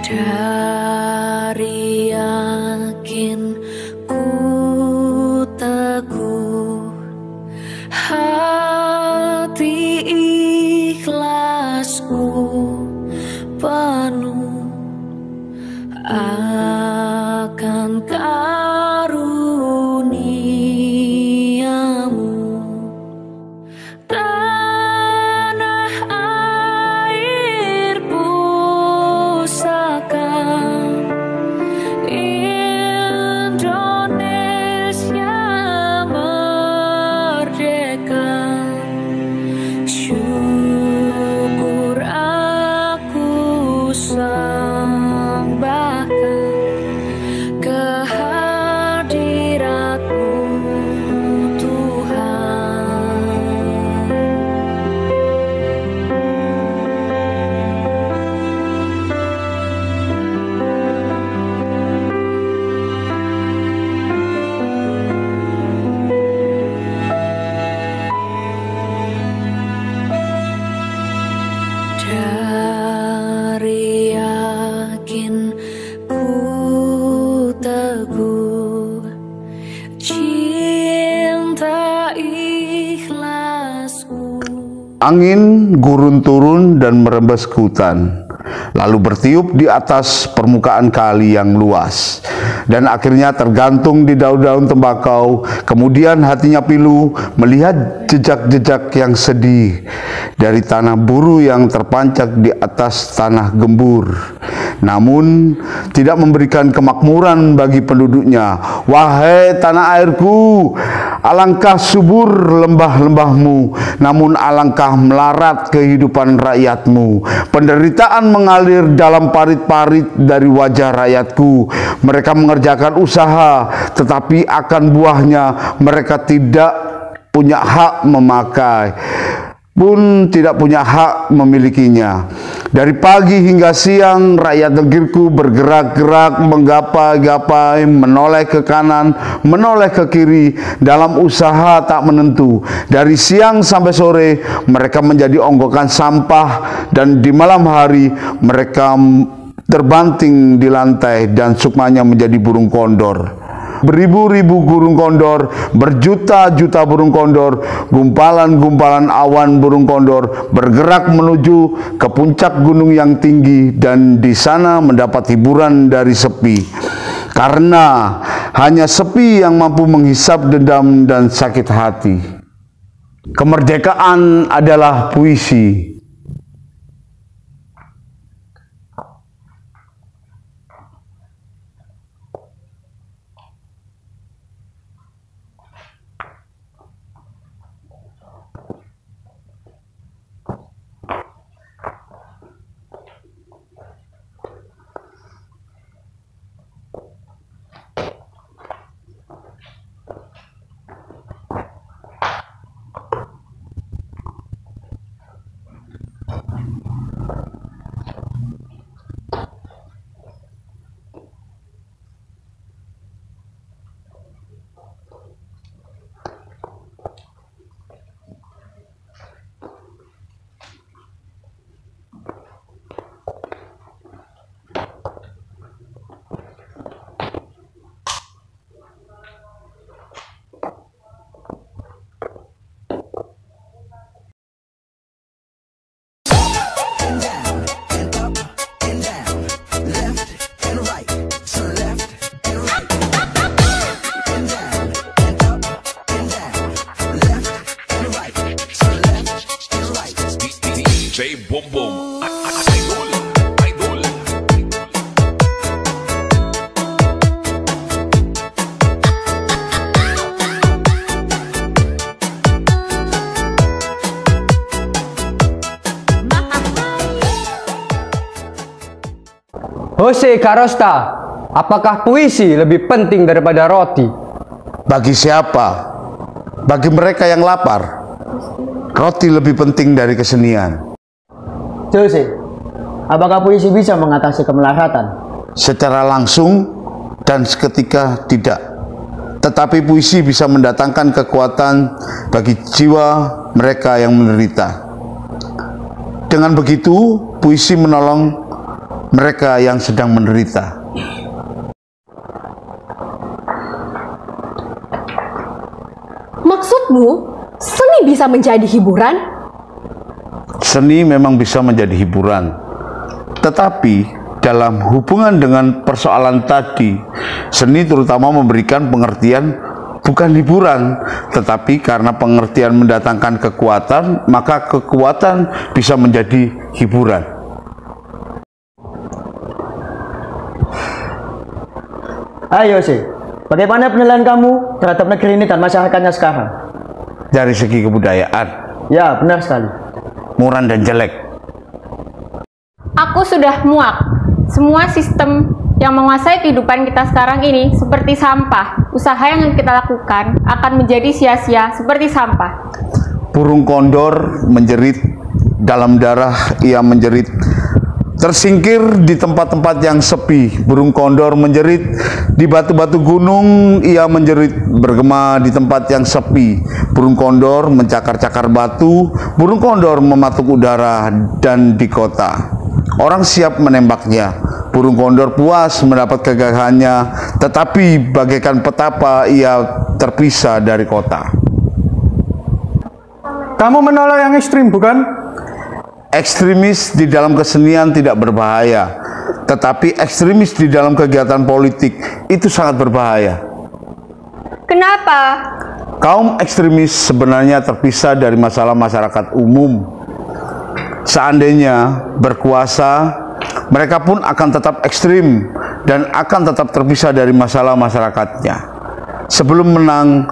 Dari yakin ku teguh, hati ikhlasku penuh akan karuniamu. Tanah air pusaka Indonesia merdeka, syukur aku sembahkan kehadiratmu Tuhan. Dari yakin ku teguh, cinta ikhlasku. Angin gurun turun dan merembes ke hutan, lalu bertiup di atas permukaan kali yang luas, dan akhirnya tergantung di daun-daun tembakau. Kemudian hatinya pilu melihat jejak-jejak yang sedih dari tanah buru yang terpancak di atas tanah gembur, namun tidak memberikan kemakmuran bagi penduduknya. Wahai tanah airku, alangkah subur lembah-lembahmu, namun alangkah melarat kehidupan rakyatmu. Penderitaan mengalir dalam parit-parit dari wajah rakyatku. Mereka mengerjakan usaha, tetapi akan buahnya mereka tidak punya hak memakai, pun tidak punya hak memilikinya. Dari pagi hingga siang, rakyat negeriku bergerak-gerak, menggapai-gapai, menoleh ke kanan, menoleh ke kiri, dalam usaha tak menentu. Dari siang sampai sore, mereka menjadi onggokan sampah, dan di malam hari, mereka terbanting di lantai, dan sukmanya menjadi burung kondor. Beribu-ribu burung kondor, berjuta-juta burung kondor, gumpalan-gumpalan awan burung kondor bergerak menuju ke puncak gunung yang tinggi, dan di sana mendapat hiburan dari sepi. Karena hanya sepi yang mampu menghisap dendam dan sakit hati. Kemerdekaan adalah puisi. Boom boom. Jose Carosta, apakah puisi lebih penting daripada roti? Bagi siapa? Bagi mereka yang lapar, roti lebih penting dari kesenian. Jose, apakah puisi bisa mengatasi kemelaratan? Secara langsung dan seketika tidak. Tetapi puisi bisa mendatangkan kekuatan bagi jiwa mereka yang menderita. Dengan begitu, puisi menolong mereka yang sedang menderita. Maksudmu, seni bisa menjadi hiburan? Seni memang bisa menjadi hiburan, tetapi dalam hubungan dengan persoalan tadi, seni terutama memberikan pengertian bukan hiburan, tetapi karena pengertian mendatangkan kekuatan, maka kekuatan bisa menjadi hiburan. Ayo sih, bagaimana penilaian kamu terhadap negeri ini dan masyarakatnya sekarang? Dari segi kebudayaan, Ya, benar sekali. muram dan jelek. Aku sudah muak. Semua sistem yang menguasai kehidupan kita sekarang ini seperti sampah. Usaha yang kita lakukan akan menjadi sia-sia seperti sampah. Burung kondor menjerit, dalam darah ia menjerit. Tersingkir di tempat-tempat yang sepi, burung kondor menjerit. Di batu-batu gunung ia menjerit, bergema di tempat yang sepi. Burung kondor mencakar-cakar batu, burung kondor mematuk udara dan di kota. Orang siap menembaknya. Burung kondor puas mendapat kegagahannya, tetapi bagaikan petapa ia terpisah dari kota. Kamu menolak yang ekstrim, bukan? Ekstremis di dalam kesenian tidak berbahaya, tetapi ekstremis di dalam kegiatan politik itu sangat berbahaya. Kenapa? Kaum ekstremis sebenarnya terpisah dari masalah masyarakat umum. Seandainya berkuasa, mereka pun akan tetap ekstrim dan akan tetap terpisah dari masalah masyarakatnya. Sebelum menang,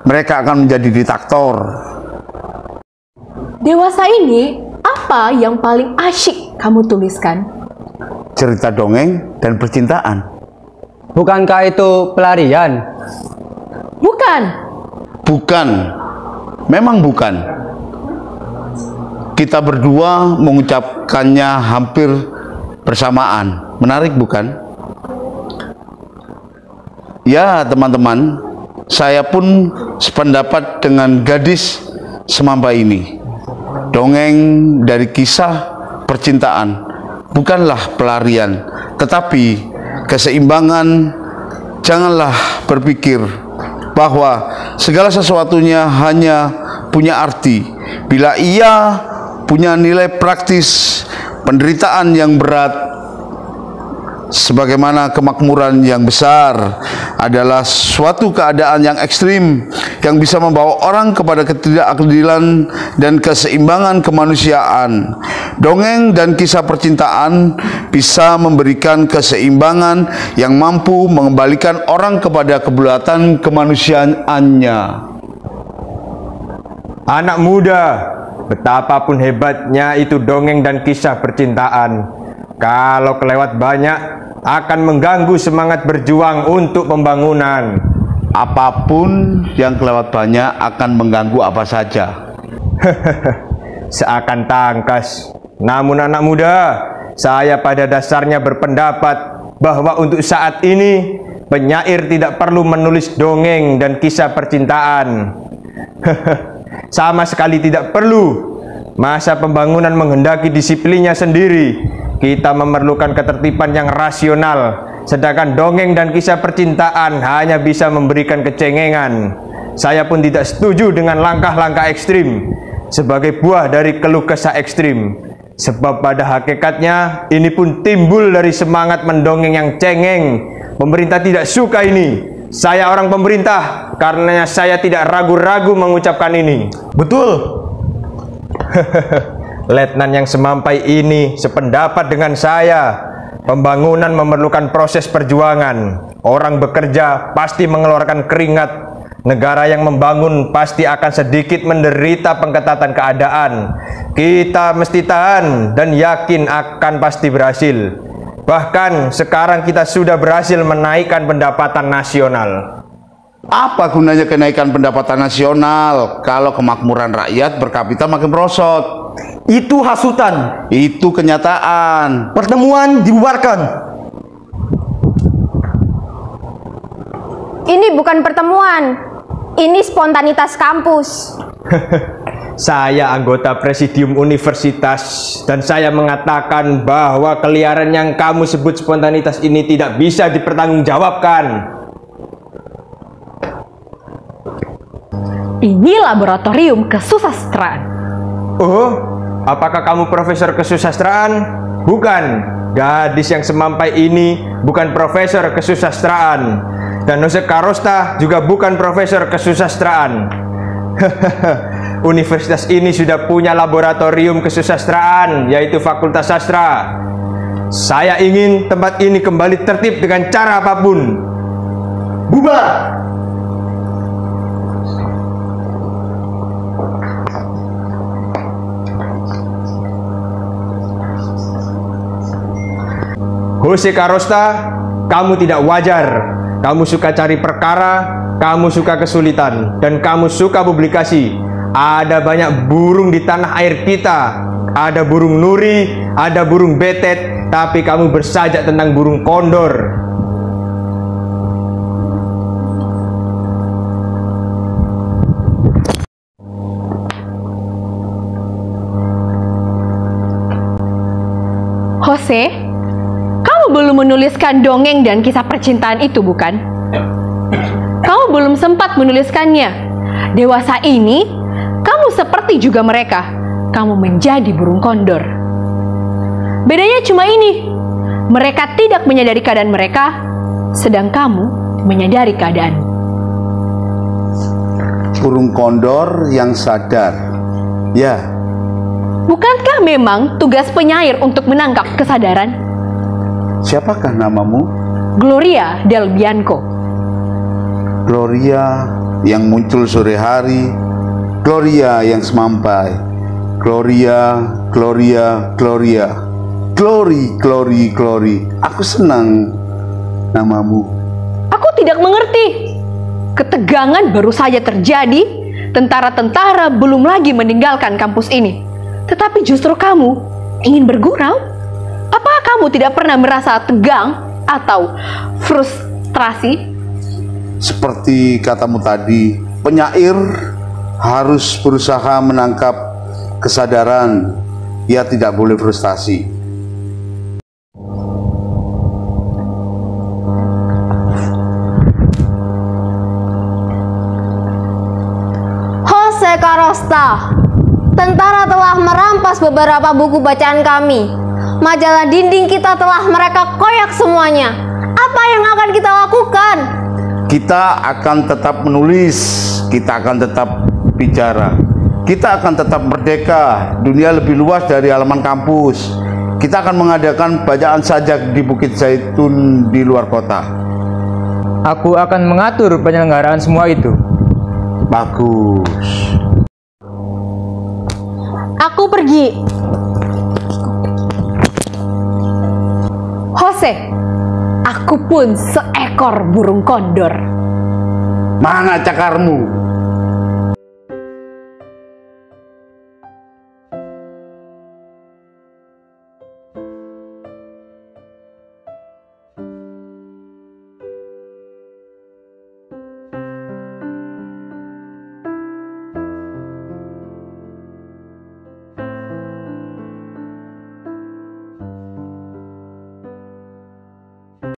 mereka akan menjadi diktator. Dewasa ini, apa yang paling asyik kamu tuliskan? Cerita dongeng dan percintaan. Bukankah itu pelarian? Bukan. Bukan, memang bukan. Kita berdua mengucapkannya hampir bersamaan. Menarik bukan? Ya teman-teman, saya pun sependapat dengan gadis semampai ini. Dongeng dari kisah percintaan bukanlah pelarian, tetapi keseimbangan. Janganlah berpikir bahwa segala sesuatunya hanya punya arti bila ia punya nilai praktis. Penderitaan yang berat sebagaimana kemakmuran yang besar adalah suatu keadaan yang ekstrim yang bisa membawa orang kepada ketidakadilan dan keseimbangan kemanusiaan. Dongeng dan kisah percintaan bisa memberikan keseimbangan yang mampu mengembalikan orang kepada kebulatan kemanusiaannya. Anak muda, betapapun hebatnya itu dongeng dan kisah percintaan, kalau kelewat banyak akan mengganggu semangat berjuang untuk pembangunan. Apapun yang kelewat banyak akan mengganggu apa saja. Seakan tangkas. Namun anak muda, saya pada dasarnya berpendapat bahwa untuk saat ini penyair tidak perlu menulis dongeng dan kisah percintaan. Sama sekali tidak perlu. Masa pembangunan menghendaki disiplinnya sendiri. Kita memerlukan ketertiban yang rasional, sedangkan dongeng dan kisah percintaan hanya bisa memberikan kecengengan. Saya pun tidak setuju dengan langkah-langkah ekstrim sebagai buah dari keluh kesah ekstrim. Sebab pada hakikatnya ini pun timbul dari semangat mendongeng yang cengeng. Pemerintah tidak suka ini. Saya orang pemerintah, karenanya saya tidak ragu-ragu mengucapkan ini. Betul. Letnan yang semampai ini sependapat dengan saya. Pembangunan memerlukan proses perjuangan. Orang bekerja pasti mengeluarkan keringat. Negara yang membangun pasti akan sedikit menderita pengetatan keadaan. Kita mesti tahan dan yakin akan pasti berhasil. Bahkan sekarang kita sudah berhasil menaikkan pendapatan nasional. Apa gunanya kenaikan pendapatan nasional kalau kemakmuran rakyat per kapita makin merosot? Itu hasutan. Itu kenyataan. Pertemuan dibubarkan. Ini bukan pertemuan. Ini spontanitas kampus. Saya anggota presidium universitas dan saya mengatakan bahwa keliaran yang kamu sebut spontanitas ini tidak bisa dipertanggungjawabkan. Ini laboratorium kesusastraan. Oh, apakah kamu profesor kesusastraan? Bukan. Gadis yang semampai ini bukan profesor kesusastraan. Dan Jose Karosta juga bukan profesor kesusastraan. Universitas ini sudah punya laboratorium kesusastraan, yaitu Fakultas Sastra. Saya ingin tempat ini kembali tertib dengan cara apapun. Bubar! Jose Karosta, kamu tidak wajar. Kamu suka cari perkara, kamu suka kesulitan, dan kamu suka publikasi. Ada banyak burung di tanah air kita. Ada burung nuri, ada burung betet, tapi kamu bersajak tentang burung kondor. Jose, kamu belum menuliskan dongeng dan kisah percintaan itu, bukan? Kamu belum sempat menuliskannya. Dewasa ini, kamu seperti juga mereka. Kamu menjadi burung kondor. Bedanya cuma ini. Mereka tidak menyadari keadaan mereka, sedang kamu menyadari keadaanmu. Burung kondor yang sadar. Ya. Bukankah memang tugas penyair untuk menangkap kesadaran? Siapakah namamu? Gloria Del Bianco. Gloria yang muncul sore hari, Gloria yang semampai, Gloria, Gloria, Gloria, Glory, Glory, Glory. Aku senang namamu. Aku tidak mengerti. Ketegangan baru saja terjadi. Tentara-tentara belum lagi meninggalkan kampus ini. Tetapi justru kamu ingin bergurau? Apakah kamu tidak pernah merasa tegang atau frustrasi? Seperti katamu tadi, penyair harus berusaha menangkap kesadaran. Ia tidak boleh frustasi. Jose Karosta, tentara telah merampas beberapa buku bacaan kami. Majalah dinding kita telah mereka koyak semuanya. Apa yang akan kita lakukan? Kita akan tetap menulis, kita akan tetap bicara, kita akan tetap merdeka. Dunia lebih luas dari halaman kampus. Kita akan mengadakan bacaan sajak di Bukit Zaitun di luar kota. Aku akan mengatur penyelenggaraan semua itu. Bagus. Aku pergi. Jose, aku pun seekor burung kondor. Mana cakarmu?